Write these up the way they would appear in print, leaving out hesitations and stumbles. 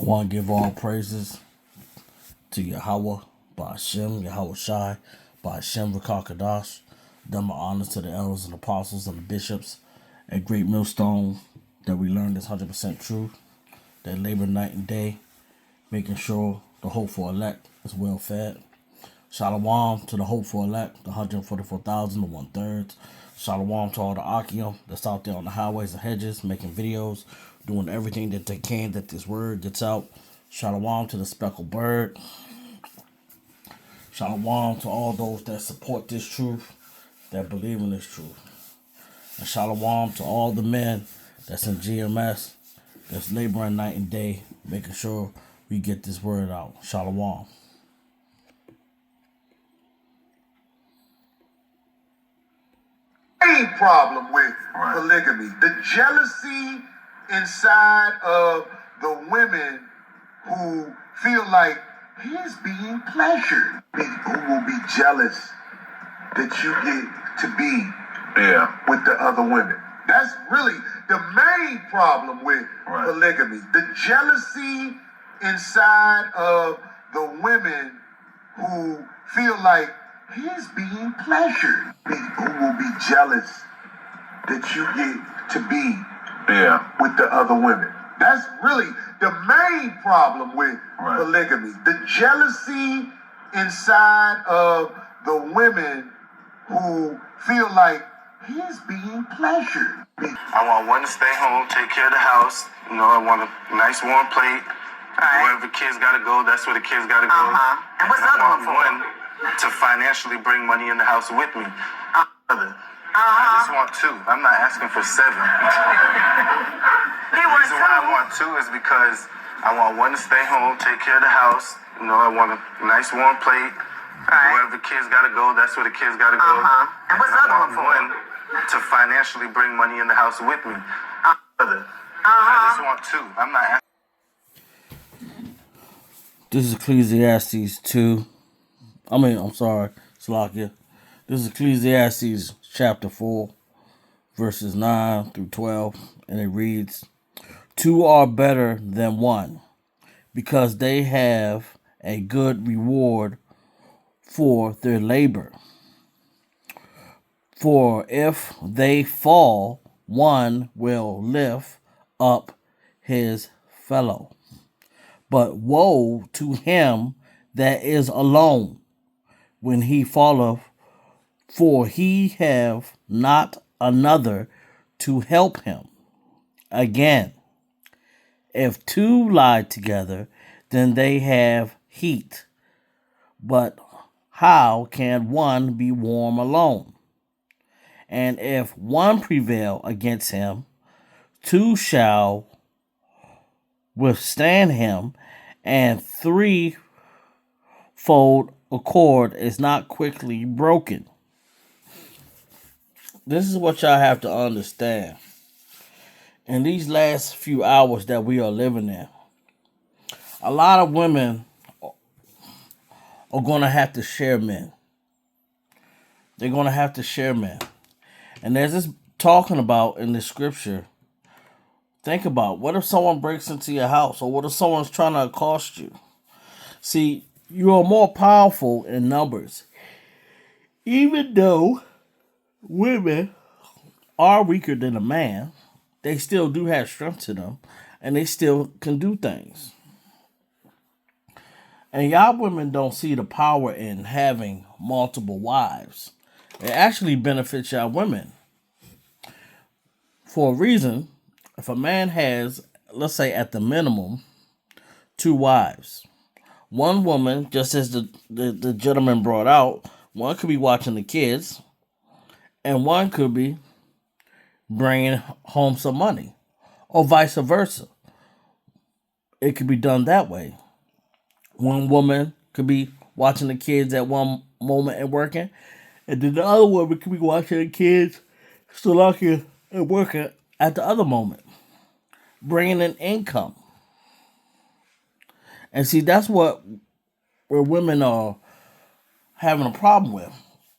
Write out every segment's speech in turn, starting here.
I want to give all praises to Yahweh, Ba'ashem, Yahweh Shai, Ba'ashem Rakakadash. Done my honors to the elders and apostles and the bishops at Great Millstone that we learned is 100% true. That labor night and day, making sure the hopeful elect is well fed. Shalom to the hopeful elect, the 144,000, the 1/3. Shalom to all the Akim that's out there on the highways and hedges, making videos, doing everything that they can that this word gets out. Shalom to the speckled bird. Shalom to all those that support this truth, that believe in this truth. And shalom to all the men that's in GMS, that's laboring night and day, making sure we get this word out. Shalom. Main problem with polygamy, the jealousy inside of the women who feel like he's being pleasured, who will be jealous that you get to be with the other women. That's really the main problem with polygamy, the jealousy inside of the women who feel like he's being pleasured, who will be jealous that you get to be with the other women. That's really the main problem with polygamy, the jealousy inside of the women who feel like he's being pleasured. I want one to stay home, take care of the house. You know, I want a nice warm plate. Wherever the kids gotta go, that's where the kids gotta go. And what's the other one for? One to financially bring money in the house with me. I just want two. I'm not asking for seven. The reason why I want two is because I want one to stay home, take care of the house. You know, I want a nice warm plate. Wherever the kids gotta go, that's where the kids gotta go. And what's the other one for? One to financially bring money in the house with me. I just want two. I'm not asking. This is Ecclesiastes 2. Salakia. This is Ecclesiastes chapter 4, verses 9 through 12, and it reads, "Two are better than one, because they have a good reward for their labor. For if they fall, one will lift up his fellow. But woe to him that is alone when he falleth, for he have not another to help him. Again, if two lie together, then they have heat. But how can one be warm alone? And if one prevail against him, two shall withstand him, and threefold accord is not quickly broken." This is what y'all have to understand. In these last few hours that we are living in, a lot of women are going to have to share men. They're going to have to share men. And there's this talking about in the scripture, think about, what if someone breaks into your house, or what if someone's trying to accost you? See, you are more powerful in numbers. Even though women are weaker than a man, they still do have strength to them, and they still can do things. And y'all women don't see the power in having multiple wives. It actually benefits y'all women. For a reason, if a man has, let's say at the minimum, two wives, one woman, just as the gentleman brought out, one could be watching the kids, and one could be bringing home some money, or vice versa. It could be done that way. One woman could be watching the kids at one moment and working, and then the other woman could be watching the kids, still lucky, and working at the other moment, bringing in income. And see, that's where women are having a problem with.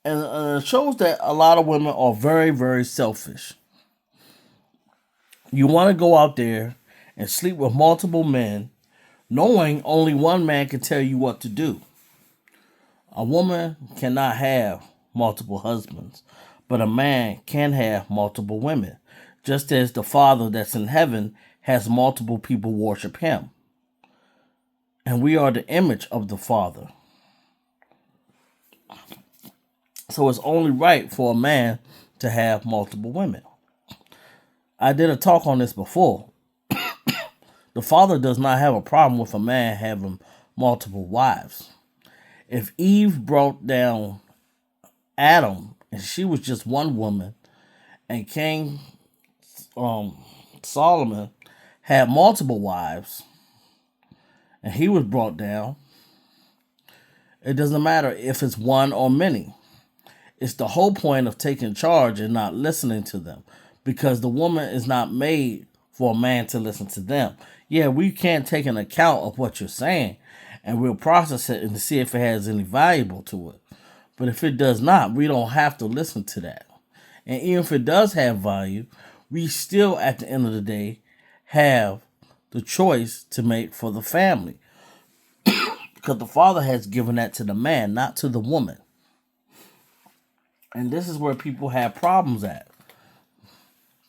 And it shows that a lot of women are very, very selfish. You want to go out there and sleep with multiple men knowing only one man can tell you what to do. A woman cannot have multiple husbands, but a man can have multiple women, just as the Father that's in heaven has multiple people worship him. And we are the image of the Father. So it's only right for a man to have multiple women. I did a talk on this before. The Father does not have a problem with a man having multiple wives. If Eve brought down Adam and she was just one woman, and King Solomon had multiple wives, and he was brought down, it doesn't matter if it's one or many. It's the whole point of taking charge and not listening to them, because the woman is not made for a man to listen to them. Yeah, we can't take an account of what you're saying, and we'll process it and see if it has any valuable to it. But if it does not, we don't have to listen to that. And even if it does have value, we still, at the end of the day, have the choice to make for the family. Because the Father has given that to the man, not to the woman. And this is where people have problems at.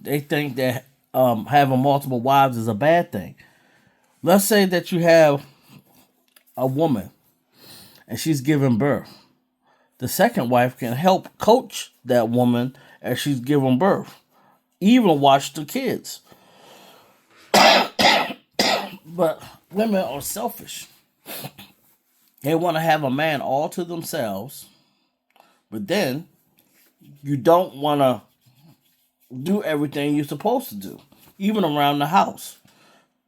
They think that having multiple wives is a bad thing. Let's say that you have a woman and she's giving birth. The second wife can help coach that woman as she's giving birth, even watch the kids. But women are selfish. They want to have a man all to themselves, but then you don't want to do everything you're supposed to do, even around the house.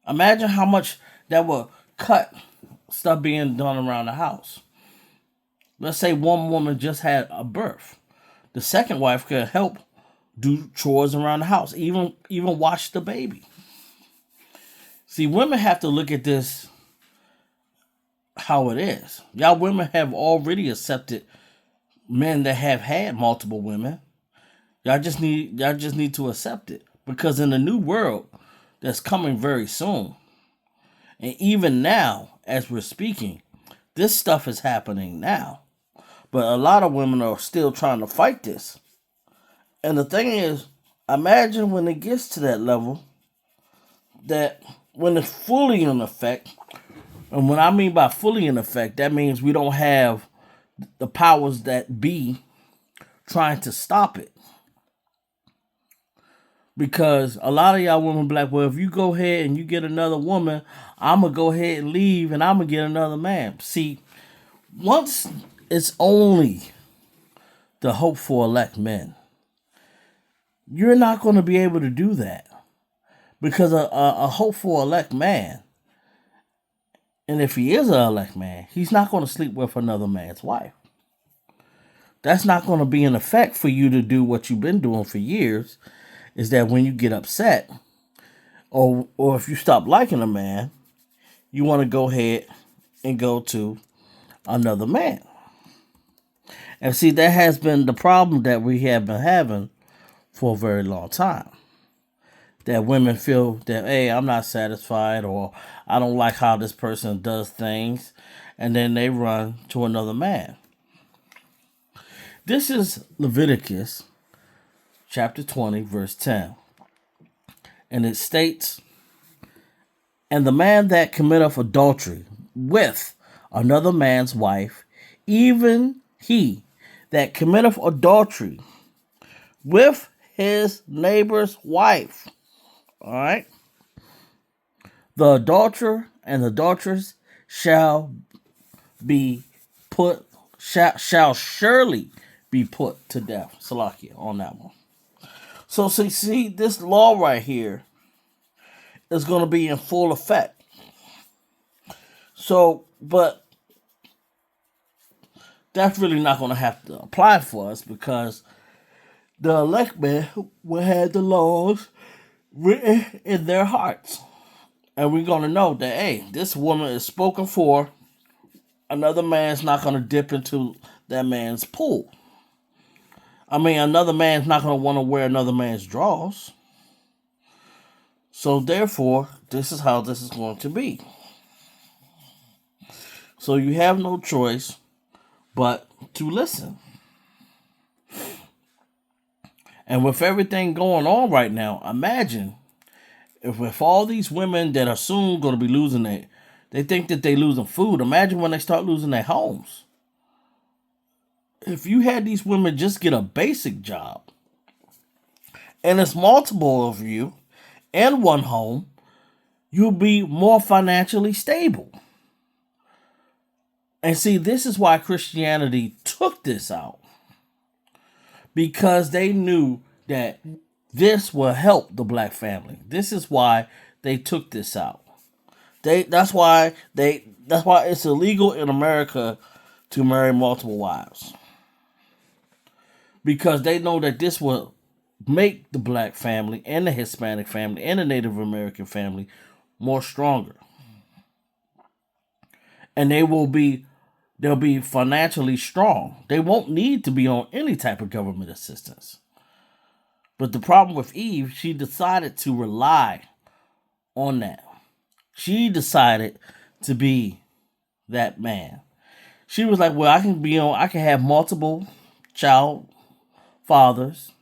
Imagine how much that would cut stuff being done around the house. Let's say one woman just had a birth. The second wife could help do chores around the house, even watch the baby. See, women have to look at this how it is. Y'all women have already accepted men that have had multiple women. Y'all just need to accept it, because in the new world that's coming very soon, and even now as we're speaking, this stuff is happening now. But a lot of women are still trying to fight this. And the thing is, imagine when it gets to that level, that when it's fully in effect, and what I mean by fully in effect, that means we don't have the powers that be trying to stop it. Because a lot of y'all women be like, well, if you go ahead and you get another woman, I'm going to go ahead and leave and I'm going to get another man. See, once it's only the hope for elect men, you're not going to be able to do that. Because a hope for elect man, and if he is an elect man, he's not going to sleep with another man's wife. That's not going to be an effect for you to do what you've been doing for years, is that when you get upset, or if you stop liking a man, you want to go ahead and go to another man. And see, that has been the problem that we have been having for a very long time. That women feel that, hey, I'm not satisfied, or I don't like how this person does things, and then they run to another man. This is Leviticus chapter 20, verse 10. And it states, and the man that committeth adultery with another man's wife, even he that committeth adultery with his neighbor's wife. All right. The adulterer and the adulteress shall surely be put to death. Salakia on that one. So see, this law right here is going to be in full effect. So, but that's really not going to have to apply for us, because the elect men will have the laws written in their hearts. And we're going to know that, hey, this woman is spoken for. Another man's not going to dip into that man's pool. I mean, another man's not going to want to wear another man's drawers. So therefore, this is how this is going to be. So you have no choice but to listen. And with everything going on right now, imagine if with all these women that are soon going to be losing they think that they losing food. Imagine when they start losing their homes. If you had these women just get a basic job, and it's multiple of you in one home, you'll be more financially stable. And see, this is why Christianity took this out. Because they knew that this will help the black family. This is why they took this out. That's why it's illegal in America to marry multiple wives. Because they know that this will make the black family and the Hispanic family and the Native American family more stronger. And they'll be financially strong. They won't need to be on any type of government assistance. But the problem with Eve, she decided to rely on that. She decided to be that man. She was like, well, I can have multiple child fathers,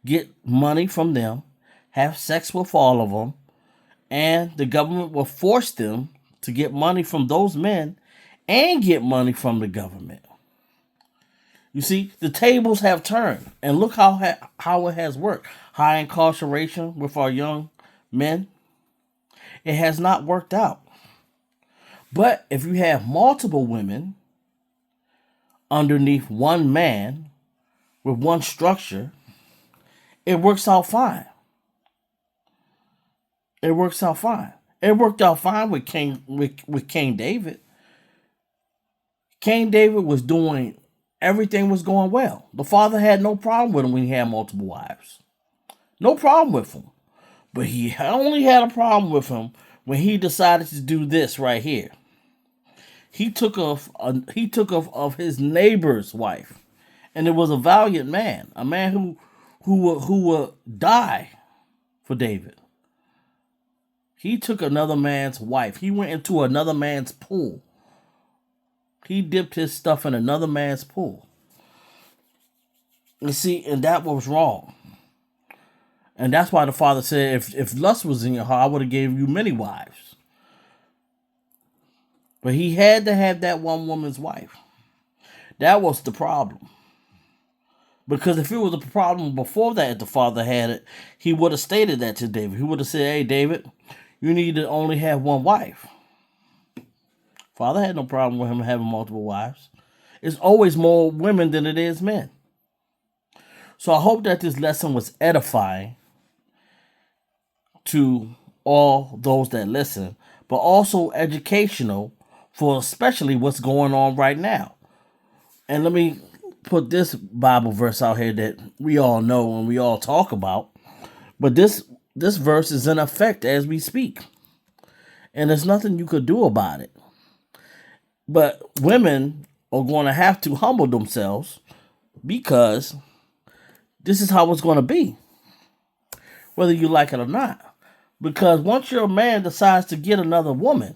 get money from them, have sex with all of them, and the government will force them to get money from those men and get money from the government. You see, the tables have turned, and look how it has worked. High incarceration with our young men, it has not worked out. But if you have multiple women underneath one man with one structure, it works out fine. It works out fine. It worked out fine with King David. King David was doing everything was going well. The father had no problem with him when he had multiple wives. No problem with him. But he only had a problem with him when he decided to do this right here. He took of his neighbor's wife, and it was a valiant man, a man who would die for David. He took another man's wife. He went into another man's pool. He dipped his stuff in another man's pool. You see, and that was wrong. And that's why the father said, if lust was in your heart, I would have gave you many wives. But he had to have that one woman's wife. That was the problem. Because if it was a problem before that, the father had it, he would have stated that to David. He would have said, hey, David, you need to only have one wife. Father had no problem with him having multiple wives. It's always more women than it is men. So I hope that this lesson was edifying to all those that listen, but also educational for especially what's going on right now. And let me put this Bible verse out here that we all know and we all talk about. But this verse is in effect as we speak. And there's nothing you could do about it. But women are going to have to humble themselves because this is how it's going to be, whether you like it or not. Because once your man decides to get another woman,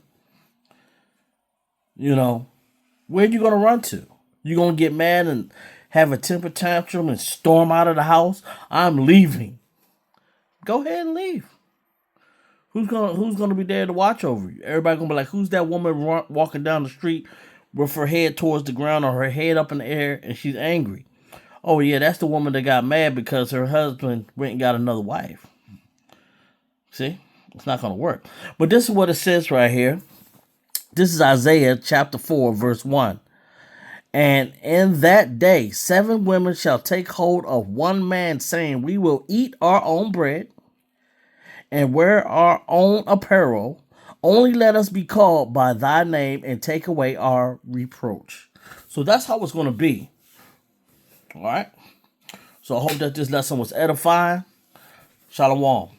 where are you going to run to? You going to get mad and have a temper tantrum and storm out of the house? I'm leaving. Go ahead and leave. Who's gonna be there to watch over you? Everybody gonna be like, who's that woman walking down the street with her head towards the ground or her head up in the air and she's angry? Oh yeah, that's the woman that got mad because her husband went and got another wife. See? It's not gonna work. But this is what it says right here. This is Isaiah chapter 4, verse 1. And in that day, 7 women shall take hold of one man, saying, we will eat our own bread and wear our own apparel. Only let us be called by thy name and take away our reproach. So that's how it's going to be. All right. So I hope that this lesson was edifying. Shalom.